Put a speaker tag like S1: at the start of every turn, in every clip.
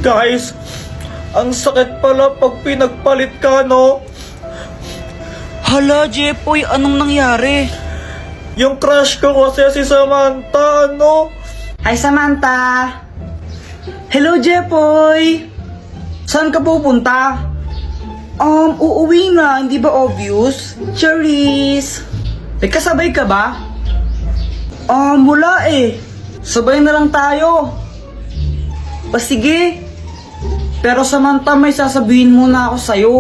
S1: Guys, ang sakit pala pag pinagpalit ka, no?
S2: Hala, Jepoy, anong nangyari?
S1: Yung crush ko kasi si Samantha, no?
S2: Hi, Samantha! Hello, Jepoy! Saan ka pupunta? Uuwi na, hindi ba obvious? Cherise! May kasabay ka ba? Wala eh. Sabay na lang tayo. O sige. Pero Samantha, may sasabihin muna ako sa'yo.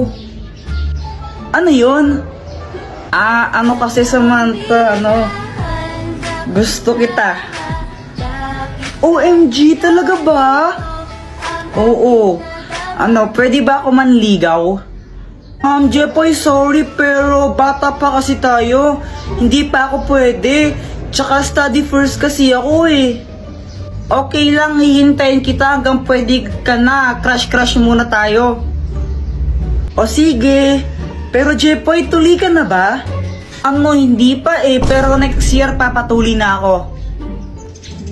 S2: Ano yun? Ano kasi Samantha, gusto kita. OMG, talaga ba? Oo. Pwede ba ako manligaw? Jepoy, sorry pero bata pa kasi tayo. Hindi pa ako pwede. Tsaka study first kasi ako eh. Okay lang, hihintayin kita hanggang pwede ka na. Crush muna tayo. O sige. Pero Jepoy, tuli ka na ba? Hindi pa eh. Pero next year papatuli na ako.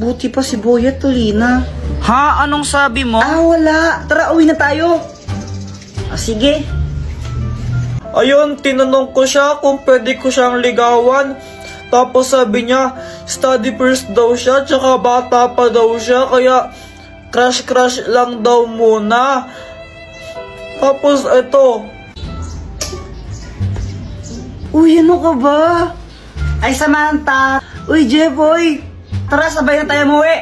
S2: Buti pa si Boya tuli na. Ha? Anong sabi mo? Wala. Tara, uwi na tayo. O sige.
S1: Ayun, tinanong ko siya kung pwede ko siyang ligawan. Tapos sabi niya, study first daw siya, tsaka bata pa daw siya, kaya crush lang daw muna. Tapos eto.
S2: Uy, ano ka ba? Ay, Samantha. Uy, Jepoy. Tara, sabay na tayo umuwi.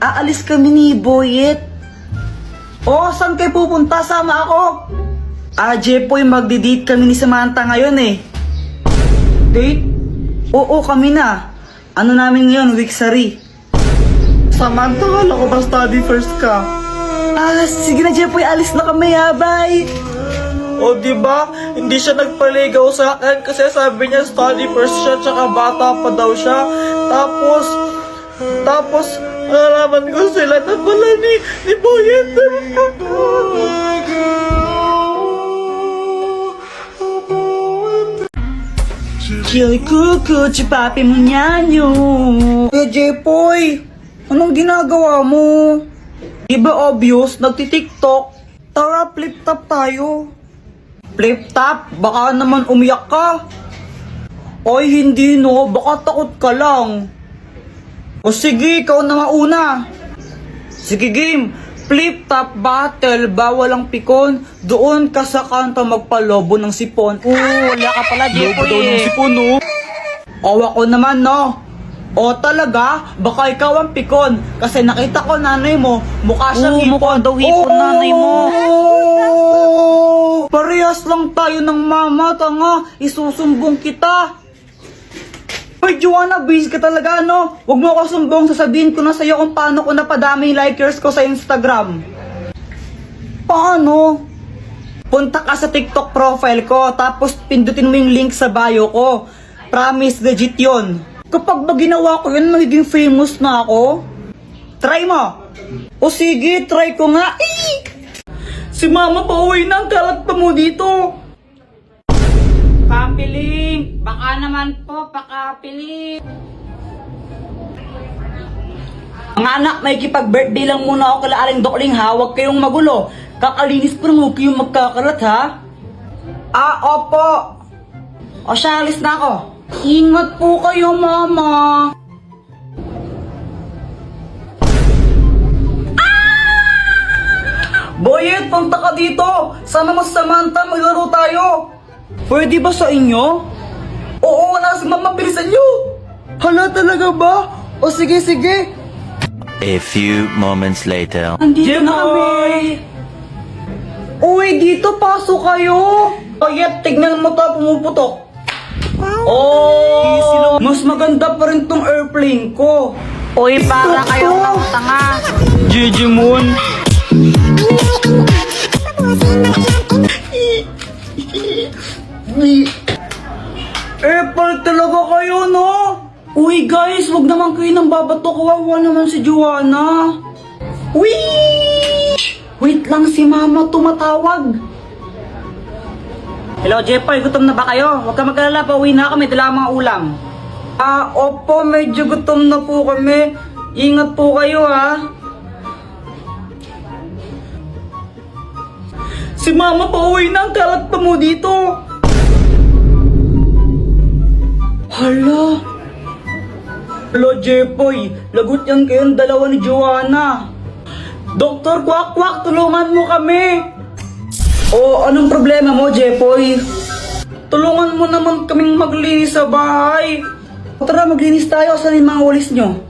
S2: Aalis kami ni Boyet. Saan kayo pupunta? Sama ako. Jepoy, magdi-date kami ni Samantha ngayon eh. Date? Oo, kami na. Ano namin ngayon, weeksary.
S1: Samantha, wala ko ba study first ka?
S2: Sige na Jepoy, alis na kami ha, bye.
S1: O diba, hindi siya nagpaligaw sa akin kasi sabi niya study first siya, tsaka bata pa daw siya. Tapos, nalaman ko sila na pala ni Boyet.
S2: Chili kuku, chupapi mo nyanyo. Jepoy, anong ginagawa mo? Diba obvious, nagtitiktok? Tara, flip top tayo. Flip top? Baka naman umiyak ka. Oy, hindi no, baka takot ka lang. O sige, ikaw na mauna. Sige game, flip top battle, bawal ang pikon. Doon ka sa kanto magpalobo ng sipon. Wala ka pala, Jepoy.
S1: Lobo daw ng sipon, no?
S2: Ako naman, no? O talaga, baka ikaw ang pikon. Kasi nakita ko nanay mo, mukha siyang hipon. Mukha daw hipon nanay mo. Parehas lang tayo ng mama, tanga. Isusumbong kita. Hoy, Joanna, busy ka talaga, no? Huwag mo ako sumbong, sasabihin ko na sa'yo kung paano ko napadami yung likers ko sa Instagram. Paano? Punta ka sa TikTok profile ko, tapos pindutin mo yung link sa bio ko. Promise, legit yun. Kapag ba ginawa ko yun, magiging famous na ako? Try mo! O sige, try ko nga. Si mama pa uwi na, ang kalat pa mo dito. Papiling! Baka naman po, pakapiling. Mga anak, may kipag-birthday lang muna ako kala Aling Dokling ha. Huwag kayong magulo. Kakalinis pa naman, huwag kayong magkakalat ha. Opo. O siya, alis na ako. Ingat po kayo, mama. Boyet, punta ka dito. Sama mo si Samantha, maglaro tayo. Pwede ba sa inyo? Oo, wala si mama, bilisan nyo. Hala, talaga ba? O sige.
S3: A few moments later.
S2: Andito na kami. Uy, dito, pasok kayo. Boyet, tignan mo to, pumuputok. Mas maganda pa rin tong airplane ko. Uy, para kayong tanga. Jijimon. Apple talaga kayo, no? Uy, guys, wag naman kayo nang babato. Kawawa naman si Joanna. Wait lang, si mama tumatawag. Hello, Jepoy, gutom na ba kayo? Huwag ka mag-alala, pauwi na kami, dala ang mga ulam. Opo, medyo gutom na po kami. Ingat po kayo ha. Si Mama pauwi na, ang kalat pa mo dito. Hala. Hello, Jepoy. Lagot yan kayong dalawa ni Joanna. Doktor Kwak-Kwak, tulungan mo kami. O, anong problema mo, Jepoy? Tulungan mo naman kaming maglinis sa bahay. Tara, maglinis tayo. Saan yung mga walis nyo?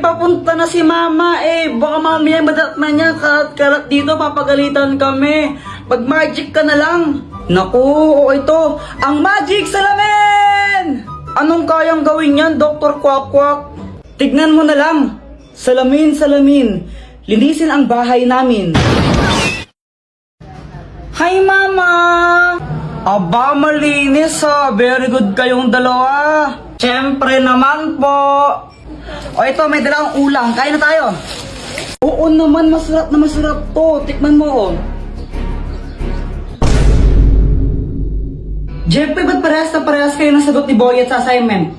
S2: Papunta na si Mama. Baka mamaya madatna niya. Karat-karat dito, papagalitan kami. Mag-magic ka na lang. Naku, o ito. Ang magic salamin! Anong kayang gawin yan, Dr. Kwak-Kwak? Tignan mo na lang. Salamin, salamin. Linisin ang bahay namin. Hi, Mama! Aba, malinis ha. Very good kayong dalawa. Siyempre naman po. O ito, may dalawang ulam. Kain na tayo. Oo naman, masarap na masarap to. Tikman mo oh. Jeffrey, ba't parehas kayo ng sagot ni Boyet sa assignment?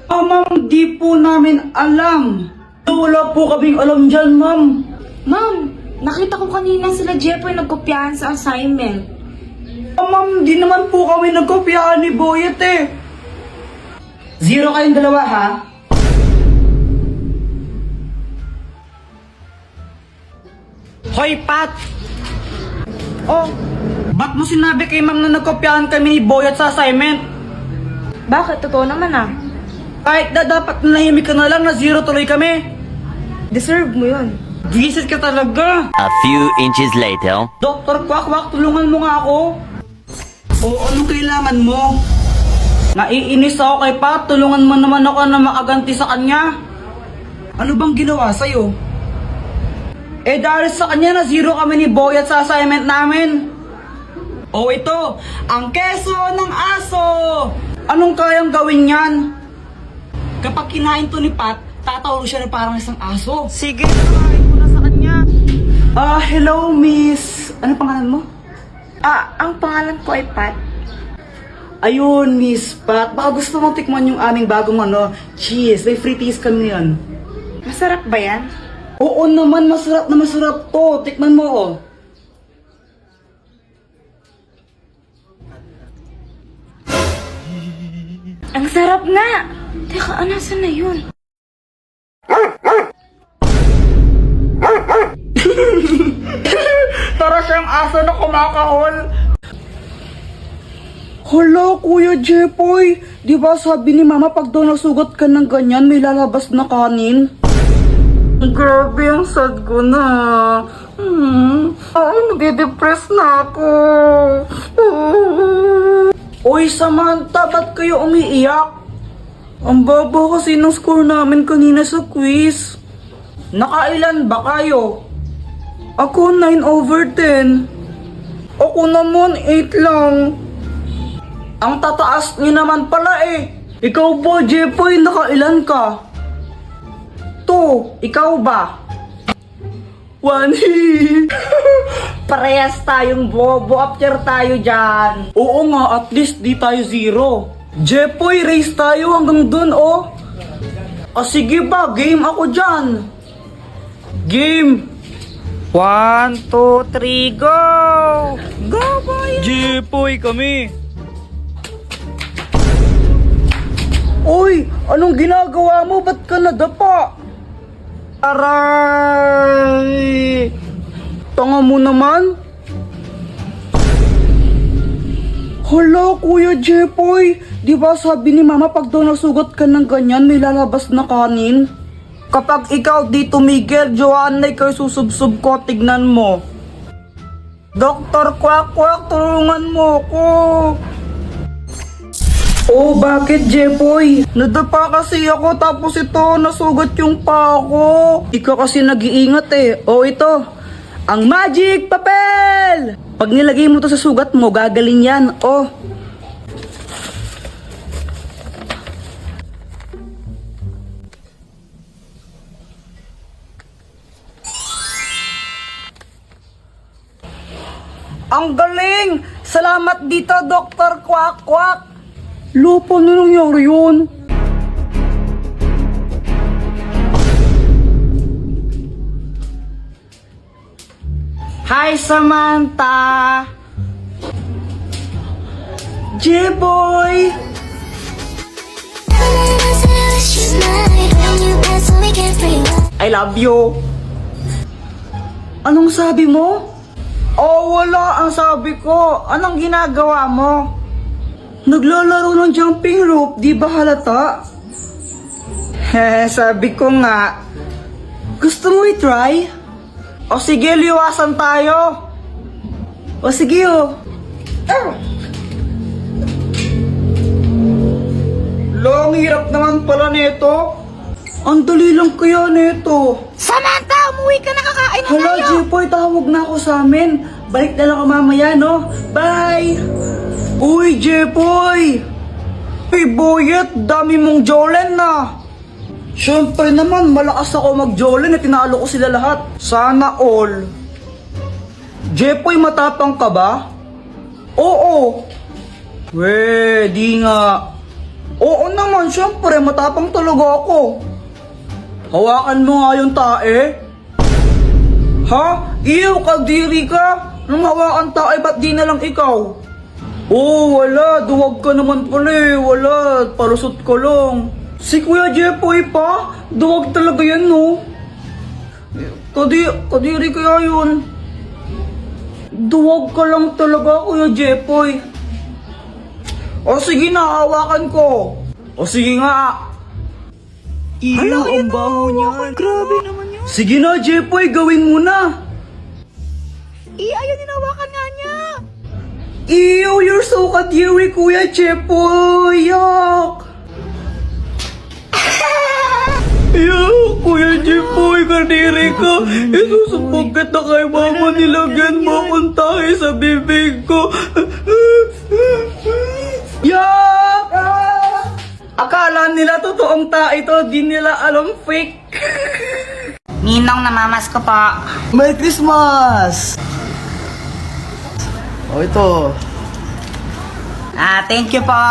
S2: Ma'am, di po namin alam. Wala po kaming alam dyan, ma'am.
S4: Ma'am, nakita ko kanina sila Jeffrey nagkopyahan sa assignment.
S2: Ma'am, di naman po kami nagkopyahan ni Boyet eh. 0 kayong dalawa ha? Hoy, Pat! Oh, ba't mo sinabi kay ma'am na nagkopyahan kami ni Boyet sa assignment?
S4: Bakit? Totoo naman ah.
S2: Kahit na dapat nahimik ka na lang na 0 tuloy kami.
S4: Deserve mo yun.
S2: Visit ka talaga.
S3: A few inches later.
S2: Dr. Kwak-Kwak, tulungan mo nga ako. O anong kailangan mo? Naiinis ako kay Pat, tulungan mo naman ako na makaganti sa kanya. Ano bang ginawa sa'yo? Dahil sa kanya na 0 kami ni Boyet sa assignment namin. O ito, ang keso ng aso. Anong kayang gawin yan? Kapag kinain to ni Pat, tatawag siya na parang isang aso. Sige, kakain ko na sa kanya. Hello, miss. Ano pangalan mo?
S4: Ang pangalan ko ay Pat.
S2: Ayun, Miss Pat. Baka gusto mong tikman yung aming bagong cheese. May free teas kami ngayon.
S4: Masarap ba yan?
S2: Oo naman, masarap na masarap to. Tikman mo, oh.
S4: Ang sarap na! Teka, anasan na yun?
S2: Para siyang aso na kumakahol. Hala, Kuya Jepoy. Di ba sabi ni Mama pag daw nasugat ka ng ganyan, may lalabas na kanin? Grabe, ang sad ko na. Ay, nade-depress na ako. Uy, Samantha, ba't kayo umiiyak? Ang baba kasi ng score namin kanina sa quiz. Nakailan ba kayo? Ako 9/10. Ako naman 8 lang. Ang tataas niyo naman pala eh. Ikaw ba, Jepoy, nakailan ka? 2. Ikaw ba? 1. Parehas tayong bobo. After tayo dyan. Oo nga, at least di tayo 0. Jepoy, race tayo hanggang dun, oh. Sige ba, game ako dyan. Game. 1, 2, 3, go! Go, boy! Jepoy kami. Uy, anong ginagawa mo? Ba't ka nadapa? Aray! Tanga mo naman. Hala, Kuya Jepoy. Di ba sabi ni Mama pag daw nasugat ka ng ganyan, may lalabas na kanin? Kapag ikaw di tumigil, Joanna, ikaw susubsub ko, tignan mo. Dr. Kwak-Kwak, tulungan mo ko. Oh, bakit, Jepoy? Nadapa kasi ako tapos ito, nasugat yung paa ko. Ikaw kasi nag-iingat eh. Oh, ito. Ang magic papel! Pag nilagay mo to sa sugat mo, gagaling yan. Oh. Ang galing! Salamat dito, Dr. Kwak-Kwak! Lo, paano nangyari yun? Hi, Samantha! J-Boy! I love you! Anong sabi mo? Oh, wala ang sabi ko. Anong ginagawa mo? Naglalaro ng jumping rope, di ba halata? Sabi ko nga. Gusto mo i-try? O sige, liwasan tayo. O sige, oh. Long hirap naman pala nito. Ang dali lang kaya nito.
S4: Samantha, umuwi ka na, kakain na
S2: Hala,
S4: tayo.
S2: Jipoy, tawag na ako sa amin. Balik na lang ako mamaya, no? Bye! Uy, Jipoy! Hey, Boyet, dami mong jolen na. Siyempre naman, malakas ako mag-jolen at tinalo ko sila lahat. Sana all. Jipoy, matapang ka ba? Oo. We, di nga. Oo naman, siyempre, matapang talaga ako. Hawakan mo nga yung tae. Ha? Iyo, kadiri ka. Nung hawakan tae, ba't di na lang ikaw? Oh, wala. Duwag ka naman pala eh. Wala. Palusot ko lang. Si Kuya Jepoy pa? Duwag talaga yan, no? Kadiri kaya yun. Duwag ka lang talaga, Kuya Jepoy. O sige na, hawakan ko. O sige nga. Iyo, ang baho niyan. Grabe naman yun. Sige na, Jepoy, gawin mo na.
S4: Ayaw ninawakan nga niya.
S2: Ew, you're so kadiri, Kuya Jepoy. Yuck. Yuck, Kuya Jepoy, kadiri ka. Isusubog ka na kay mama, nilagyan mo akong tayo sa bibig ko. Yuck! Akala nila totoong tayo ito, di nila alam fake.
S4: Ninong, namamas ko pa.
S2: Merry Christmas! O ito.
S4: Thank you po.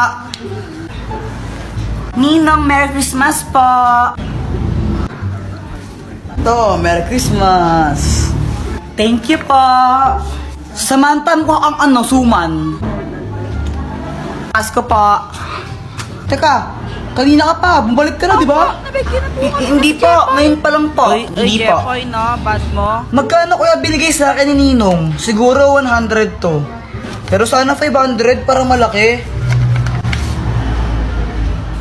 S4: Ninong, Merry Christmas po.
S2: Ito, Merry Christmas.
S4: Thank you po.
S2: Samantha mo ang ano, suman.
S4: Pasko po.
S2: Teka, kanina ka pa, bumalik ka na, di ba? Hindi po, ngayon pa lang po. Hindi po.
S4: Jepoy, no? Bad mo.
S2: Magkano kuya binigay sa akin ni Ninong? Siguro 100 to. Pero sana 500 para malaki.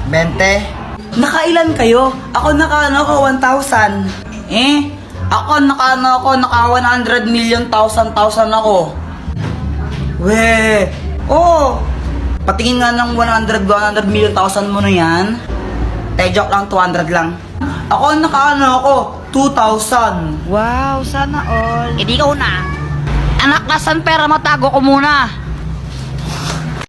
S2: 20. Nakailan kayo? Ako naka 1,000. Ako naka 100 million thousand ako. We. Oh. Patingin nga ng 100 million thousand mo na yan. Joke lang, 200 lang. Ako naka 2,000.
S4: Wow, sana all. Hindi ka una. Anak, nasan pera mo? Tago ko muna.